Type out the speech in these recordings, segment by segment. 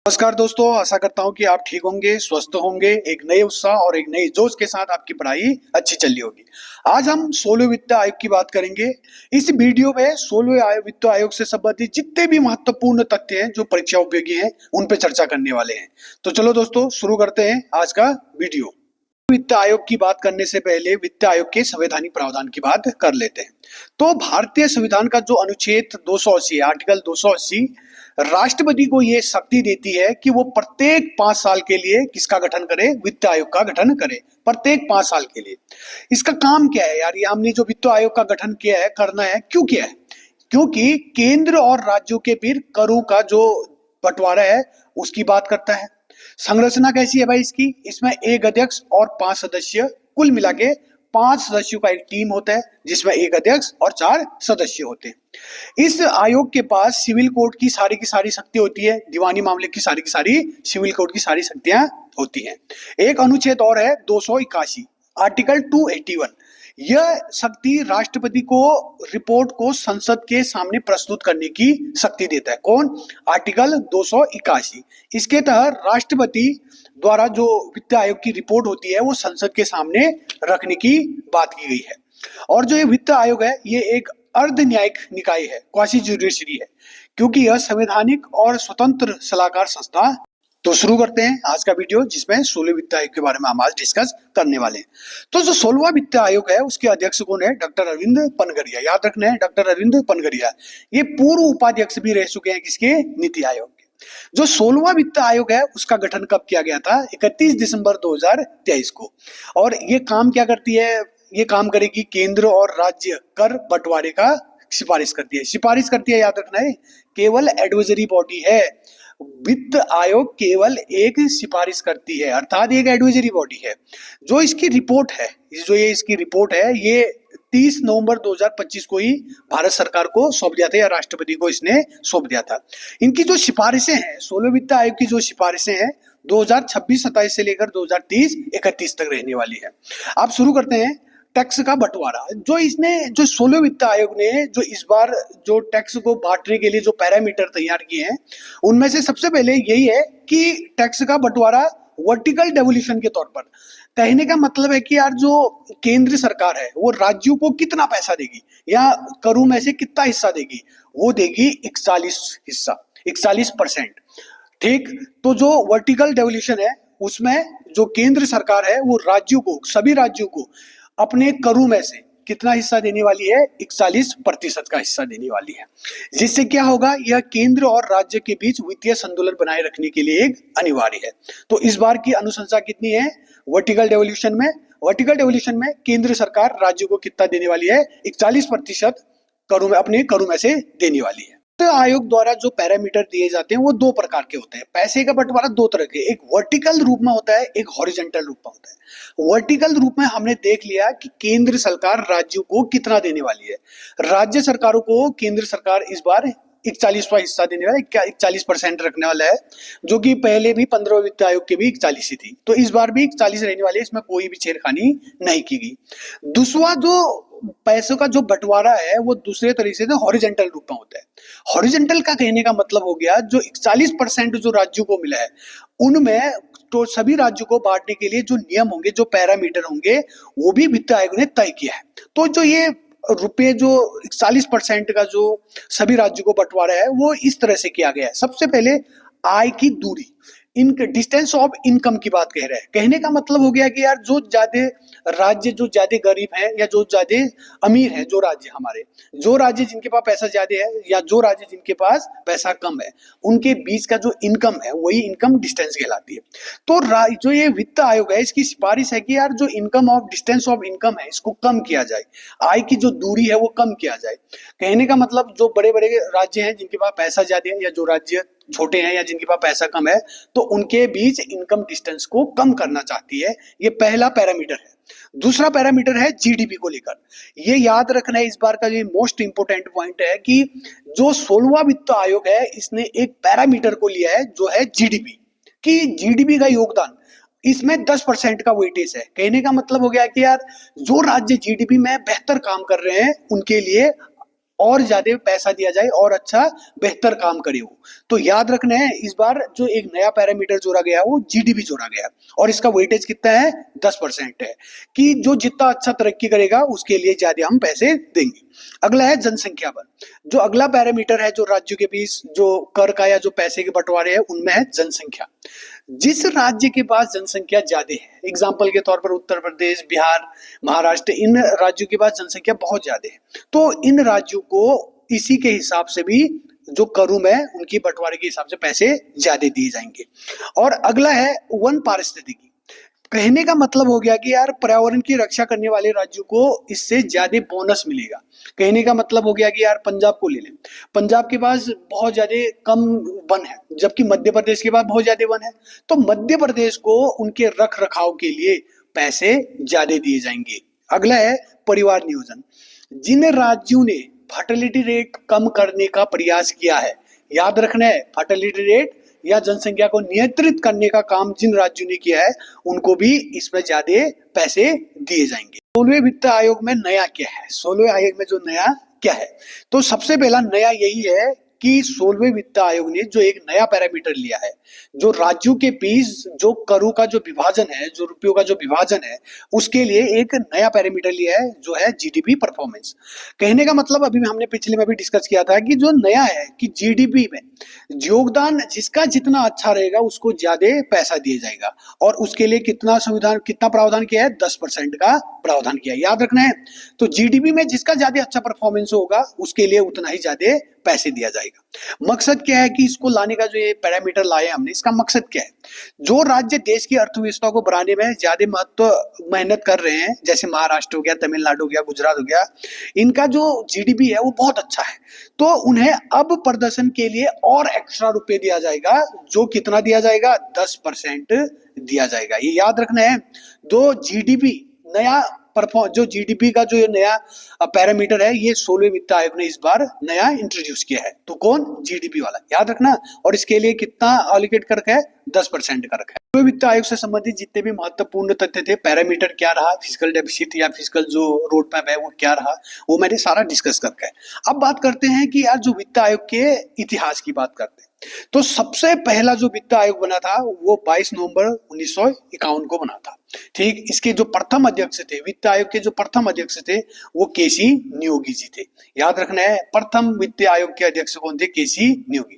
नमस्कार दोस्तों, आशा करता हूं कि आप ठीक होंगे, स्वस्थ होंगे, एक नए उत्साह और एक नई जोश के साथ आपकी पढ़ाई अच्छी चल रही होगी। आज हम 16वें वित्त आयोग की बात करेंगे। इस वीडियो में 16वें वित्त आयोग से संबंधित जितने भी महत्वपूर्ण तथ्य हैं जो परीक्षा उपयोगी हैं, उन पे चर्चा करने वाले हैं। तो चलो दोस्तों, शुरू करते हैं आज का वीडियो। वित्त आयोग की बात करने से पहले वित्त आयोग के संवैधानिक प्रावधान की बात कर लेते हैं। तो भारतीय संविधान का जो अनुच्छेद 280 आर्टिकल 280 राष्ट्रपति को यह शक्ति देती है कि वो प्रत्येक 5 साल के लिए किसका गठन करे, वित्त आयोग का गठन करे, प्रत्येक 5 साल के लिए। इसका काम क्या है यार, ये हमने जो वित्त आयोग का गठन किया है, करना है, क्यों किया है? क्योंकि केंद्र और राज्यों के बीच करों का जो बंटवारा है उसकी बात करता है। संरचना कैसी है भाई इसकी? इसमें एक अध्यक्ष और 5 सदस्य, कुल मिला के 5 सदस्यों का एक टीम होता है जिसमें एक अध्यक्ष और 4 सदस्य होते हैं। इस आयोग के पास सिविल कोड की सारी शक्ति होती है, दीवानी मामले की सारी सिविल कोड की सारी शक्तियां होती हैं। एक अनुच्छेद और है 281 आर्टिकल 281। यह शक्ति राष्ट्रपति को रिपोर्ट को संसद के सामने प्रस्तुत करने की शक्ति देता है। कौन? आर्टिकल 281। इसके तहत राष्ट्रपति द्वारा जो वित्त आयोग की रिपोर्ट होती है वो संसद के सामने रखने की बात की गई है। और जो ये वित्त आयोग है ये एक अर्ध न्यायिक निकाय है, क्वासी जुडिशरी है, क्योंकि यह संवैधानिक और स्वतंत्र सलाहकार संस्था। तो शुरू करते हैं आज का वीडियो, जिसमें 16वें वित्त आयोग के बारे में हम आज डिस्कस करने वाले हैं। तो जो 16वां वित्त आयोग है उसके अध्यक्ष कौन है? डॉक्टर अरविंद पनगरिया। याद रखना है, डॉक्टर अरविंद पनगरिया। ये पूर्व उपाध्यक्ष भी रह चुके हैं किसके? नीति आयोग के। जो 16वां वित्त आयोग है उसका गठन कब किया गया था? 31 दिसंबर 2023 को। और ये काम क्या करती है? ये काम करेगी केंद्र और राज्य कर बंटवारे का सिफारिश करती है। याद रखना है, केवल एडवाइजरी बॉडी है। वित्त आयोग केवल एक सिफारिश करती है, अर्थात एक एडवाइजरी बॉडी है। जो इसकी रिपोर्ट है, ये 30 नवंबर 2025 को ही भारत सरकार को सौंप दिया था, या राष्ट्रपति को इसने सौंप दिया था। इनकी जो सिफारिशें हैं, 16वें वित्त आयोग की जो सिफारिशें हैं 2026-27 से लेकर 2030-31 तक रहने वाली है। आप शुरू करते हैं टैक्स का बंटवारा। जो 16वें वित्त आयोग ने जो इस बार जो टैक्स को बांटने के लिए जो पैरामीटर तैयार किए हैं, उनमें से सबसे पहले यही है कि टैक्स का बंटवारा वर्टिकल डेवोल्यूशन के तौर पर। कहने का मतलब है कि यार जो केंद्र सरकार है वो राज्यों को कितना पैसा देगी या करों में से कितना हिस्सा देगी, वो देगी 41%। ठीक, तो जो वर्टिकल डेवोल्यूशन है उसमें जो केंद्र सरकार है वो सभी राज्यों को अपने करों में से कितना हिस्सा देने वाली है? 41% का हिस्सा देने वाली है। जिससे क्या होगा? यह केंद्र और राज्य के बीच वित्तीय संतुलन बनाए रखने के लिए एक अनिवार्य है। तो इस बार की अनुशंसा कितनी है? वर्टिकल डेवोल्यूशन में केंद्र सरकार राज्यों को कितना देने वाली है? 41% करों में, अपने करों में से देने वाली है। वित्त आयोग द्वारा जो पैरामीटर दिए जाते हैं वो 2 प्रकार के होते हैं। पैसे का बंटवारा 2 तरह के, एक वर्टिकल रूप में होता है, एक हॉरिजॉन्टल रूप में होता है। वर्टिकल रूप में हमने देख लिया कि केंद्र सरकार राज्यों को कितना देने वाली है। राज्य सरकारों को केंद्र सरकार इस बार 41वां हिस्सा देने वाला है, 41% रखने वाला है, जो कि पहले भी 15वें वित्त आयोग के भी 41 ही थी। तो इस बार भी 41 रहने वाले, इसमें कोई भी छेड़खानी नहीं की गई। दूसरा जो पैसों का जो बंटवारा है वो दूसरे तरीके से हॉरिजॉन्टल रूप में होता है। हॉरिजॉन्टल का कहने का मतलब हो गया, जो 41% जो राज्यों को मिला है उनमें तो सभी राज्यों को बांटने के लिए जो नियम होंगे, जो पैरामीटर होंगे, वो भी वित्त आयोग ने तय किया है। तो जो ये रुपए जो 41% का जो सभी राज्यों को बंटवारा है वो इस तरह से किया गया है। सबसे पहले आय की दूरी, डिस्टेंस ऑफ इनकम की बात कह रहे हैं। कहने का मतलब हो गया कि यार जो ज्यादा गरीब है या जो ज्यादा अमीर है, जो राज्य जिनके पास पैसा ज्यादा है या जो राज्य जिनके पास पैसा कम है, उनके बीच का जो इनकम है वही इनकम डिस्टेंस कहलाती है। तो जो ये वित्त आयोग है इसकी सिफारिश है कि यार जो डिस्टेंस ऑफ इनकम है इसको कम किया जाए, आय की जो दूरी है वो कम किया जाए। कहने का मतलब जो बड़े बड़े राज्य हैं जिनके पास पैसा ज्यादा है या जो राज्य छोटे हैं या जिनके पास पैसा कम है, तो उनके बीच इनकम डिस्टेंस को कम करना चाहती है। ये पहला पैरामीटर है। दूसरा पैरामीटर है जीडीपी को लेकर। ये याद रखना है, इस बार का ये मोस्ट इंपोर्टेंट पॉइंट है कि जो 16वां वित्त आयोग है इसने एक पैरामीटर को लिया है जो है जीडीपी, कि जीडीपी का योगदान इसमें 10% का वेटेज है। कहने का मतलब हो गया कि यार जो राज्य जीडीपी में बेहतर काम कर रहे हैं उनके लिए और ज्यादा पैसा दिया जाए और अच्छा बेहतर काम करे वो। तो याद रखना है, इस बार जो एक नया पैरामीटर जोड़ा गया वो जीडीपी जोड़ा गया और इसका वेटेज कितना है, 10% है, कि जो जितना अच्छा तरक्की करेगा उसके लिए ज्यादा हम पैसे देंगे। अगला है जनसंख्या बल। जो अगला पैरामीटर है जो राज्यों के बीच जो कर का या जो पैसे के बंटवारे है उनमें है जनसंख्या। जिस राज्य के पास जनसंख्या ज्यादा है, एग्जाम्पल के तौर पर उत्तर प्रदेश, बिहार, महाराष्ट्र, इन राज्यों के पास जनसंख्या बहुत ज्यादा है, तो इन राज्यों को इसी के हिसाब से भी जो करूम है उनकी बंटवारे के हिसाब से पैसे ज्यादा दिए जाएंगे। और अगला है वन पारिस्थितिकी। कहने का मतलब हो गया कि यार पर्यावरण की रक्षा करने वाले राज्यों को इससे ज्यादा बोनस मिलेगा। कहने का मतलब हो गया कि यार पंजाब को ले लें, पंजाब के पास बहुत ज्यादा कम वन है जबकि मध्य प्रदेश के पास बहुत ज्यादा वन है, तो मध्य प्रदेश को उनके रख रखाव के लिए पैसे ज्यादा दिए जाएंगे। अगला है परिवार नियोजन। जिन राज्यों ने फर्टिलिटी रेट कम करने का प्रयास किया है, याद रखना है फर्टिलिटी रेट या जनसंख्या को नियंत्रित करने का काम जिन राज्यों ने किया है उनको भी इसमें ज्यादा पैसे दिए जाएंगे। 16वें वित्त आयोग में नया क्या है, 16वें आयोग में जो नया क्या है, तो सबसे पहला नया यही है कि 16वें वित्त आयोग ने जो एक नया पैरामीटर लिया है, जो राज्यों के बीच जो करों का जो विभाजन है, जो रुपयों का जो विभाजन है, उसके लिए एक नया पैरामीटर लिया है जो है जीडीपी परफॉर्मेंस। कहने का मतलब अभी हमने पिछले में भी डिस्कस किया था कि जो नया है कि जीडीपी में योगदान जिसका जितना अच्छा रहेगा उसको ज्यादा पैसा दिया जाएगा और उसके लिए कितना संविधान कितना प्रावधान किया है, 10% का प्रावधान किया है, याद रखना है। तो जीडीपी में जिसका ज्यादा अच्छा परफॉर्मेंस होगा उसके लिए उतना ही ज्यादा पैसे दिया जाएगा। मकसद क्या है कि इसको लाने का जो ये पैरामीटर लाए हमने, इसका मकसद क्या है, जो राज्य देश की अर्थव्यवस्था को बढ़ाने में ज्यादा मेहनत कर रहे हैं, जैसे महाराष्ट्र हो गया, तमिलनाडु हो गया, गुजरात हो गया, इनका जो जीडीपी है वो बहुत अच्छा है, तो उन्हें अब प्रदर्शन के लिए और एक्स्ट्रा रुपए दिया जाएगा। जो कितना दिया जाएगा, 10% दिया जाएगा। ये याद रखना है। जो जीडीपी नया जो जीडीपी का जो ये नया पैरामीटर है, ये 16वें वित्त आयोग ने इस बार नया इंट्रोड्यूस किया है। तो कौन, जीडीपी वाला, याद रखना। और इसके लिए कितना एलोकेट कर रखा है, 10% का रखा है। 16वें वित्त आयोग से संबंधित जितने भी महत्वपूर्ण तथ्य थे, पैरामीटर क्या रहा, फिजिकल डेफिसिट या फिजिकल जो रोड मैप है वो क्या रहा, वो मैंने सारा डिस्कस करके है। अब बात करते हैं कि यार जो वित्त आयोग के इतिहास की बात करते हैं, तो सबसे पहला जो वित्त आयोग बना था वो 22 नवंबर 1951 को बना था। ठीक, इसके जो प्रथम अध्यक्ष थे, वित्त आयोग के जो प्रथम अध्यक्ष थे वो केसी नियोगी जी थे। याद रखना है, प्रथम वित्त आयोग के अध्यक्ष कौन थे, केसी नियोगी।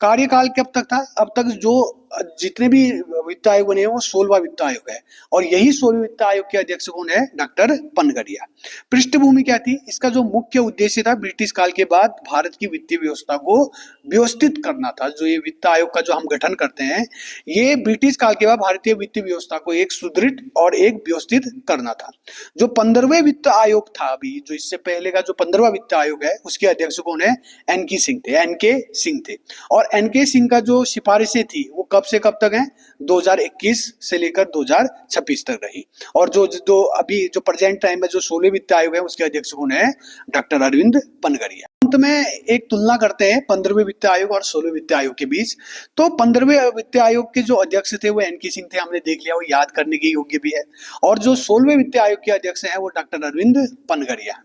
कार्यकाल कब तक था, अब तक जो जितने भी वित्त आयोग बने हैं वो 16वां वित्त आयोग है और यही 16वें वित्त आयोग के अध्यक्ष कौन है, डॉक्टर पनगड़िया। पृष्ठभूमि क्या थी, इसका जो मुख्य उद्देश्य था ब्रिटिश काल के बाद भारत की वित्तीय व्यवस्था को व्यवस्थित करना था। जो ये वित्त आयोग का जो हम गठन करते हैं, ये ब्रिटिश काल के बाद भारतीय वित्तीय व्यवस्था को एक सुदृढ़ और एक व्यवस्थित करना था। जो 15वें वित्त आयोग था, अभी जो इससे पहले का जो 15वां वित्त आयोग है उसके अध्यक्ष कौन है, एनके सिंह थे, एनके सिंह थे। और एनके सिंह का जो सिफारिशें थी वो कब से कब तक है, 2021 से लेकर 2026 तक रही। और जो अभी जो प्रेजेंट टाइम में जो 16वें वित्त आयोग है उसके अध्यक्ष कौन है, डॉक्टर अरविंद पनगड़िया। अंत में एक तुलना करते हैं 15वें वित्त आयोग और 16वें वित्त आयोग के बीच। तो 15वें वित्त आयोग के जो अध्यक्ष थे वो एनके सिंह थे, हमने देख लिया, वो याद करने के योग्य भी है। और जो 16वें वित्त आयोग के अध्यक्ष हैं वो डॉक्टर अरविंद पनगड़िया।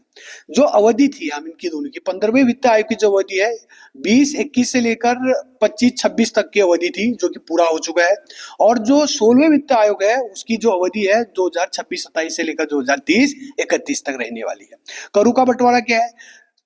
जो अवधि थी हम इनकी दोनों की, 15वें वित्त आयोग की जो अवधि है 2021 से लेकर 25-26 तक की अवधि थी जो कि पूरा हो चुका है। और जो 16वें वित्त आयोग है उसकी जो अवधि है 2026-27 से लेकर 2030-31 तक रहने वाली है। करों का बंटवारा क्या है,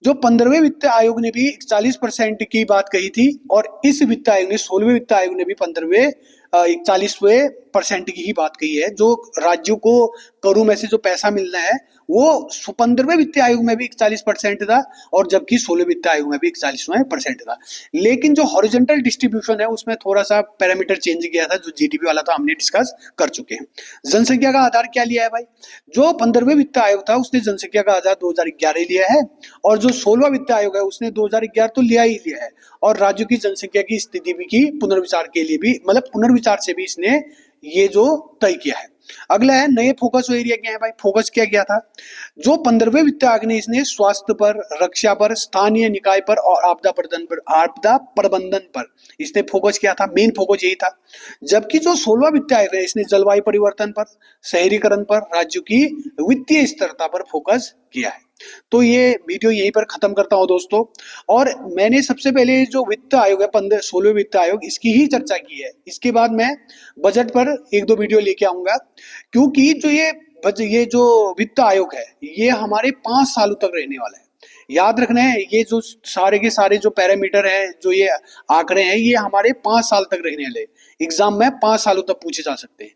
जो 15वें वित्त आयोग ने भी 41% की बात कही थी और इस वित्त आयोग ने 16वें वित्त आयोग ने भी 41% की ही बात कही है। जो राज्यों को करों में से जो पैसा मिलना है वो 15वें वित्त आयोग में भी 41% था और जबकि 16वें वित्त आयोग में भी 41% था। लेकिन जो हॉरिजॉन्टल डिस्ट्रीब्यूशन है उसमें थोड़ा सा पैरामीटर चेंज किया था, जो जीडीपी वाला था हमने डिस्कस कर चुके हैं। जनसंख्या का आधार क्या लिया है भाई, जो 15वें वित्त आयोग था उसने जनसंख्या का आधार 2011 लिया है और जो 16वां वित्त आयोग है उसने 2011 तो लिया ही लिया है और राज्यों की जनसंख्या की स्थिति की पुनर्विचार के लिए भी, मतलब पुनर्विचार से भी इसने ये जो तय किया है। अगला है नए फोकस एरिया क्या है भाई, फोकस क्या किया था, जो 15वें वित्त आयोग ने इसने स्वास्थ्य पर, रक्षा पर, स्थानीय निकाय पर और आपदा प्रबंधन पर इसने फोकस किया था, मेन फोकस यही था। जबकि जो 16वां वित्त आयोग है इसने जलवायु परिवर्तन पर, शहरीकरण पर, राज्यों की वित्तीय स्थिरता पर फोकस किया है। तो ये वीडियो यहीं पर खत्म करता हूँ दोस्तों। और मैंने सबसे पहले जो वित्त आयोग है 16वें वित्त आयोग, इसकी ही चर्चा की है। इसके बाद मैं बजट पर एक दो वीडियो लेके आऊंगा, क्योंकि जो ये जो वित्त आयोग है ये हमारे 5 सालों तक रहने वाला है। याद रखना है, ये जो सारे के सारे जो पैरामीटर हैं, जो ये आंकड़े हैं, ये हमारे 5 साल तक रहने वाले। एग्जाम में 5 सालों तक पूछे जा सकते हैं।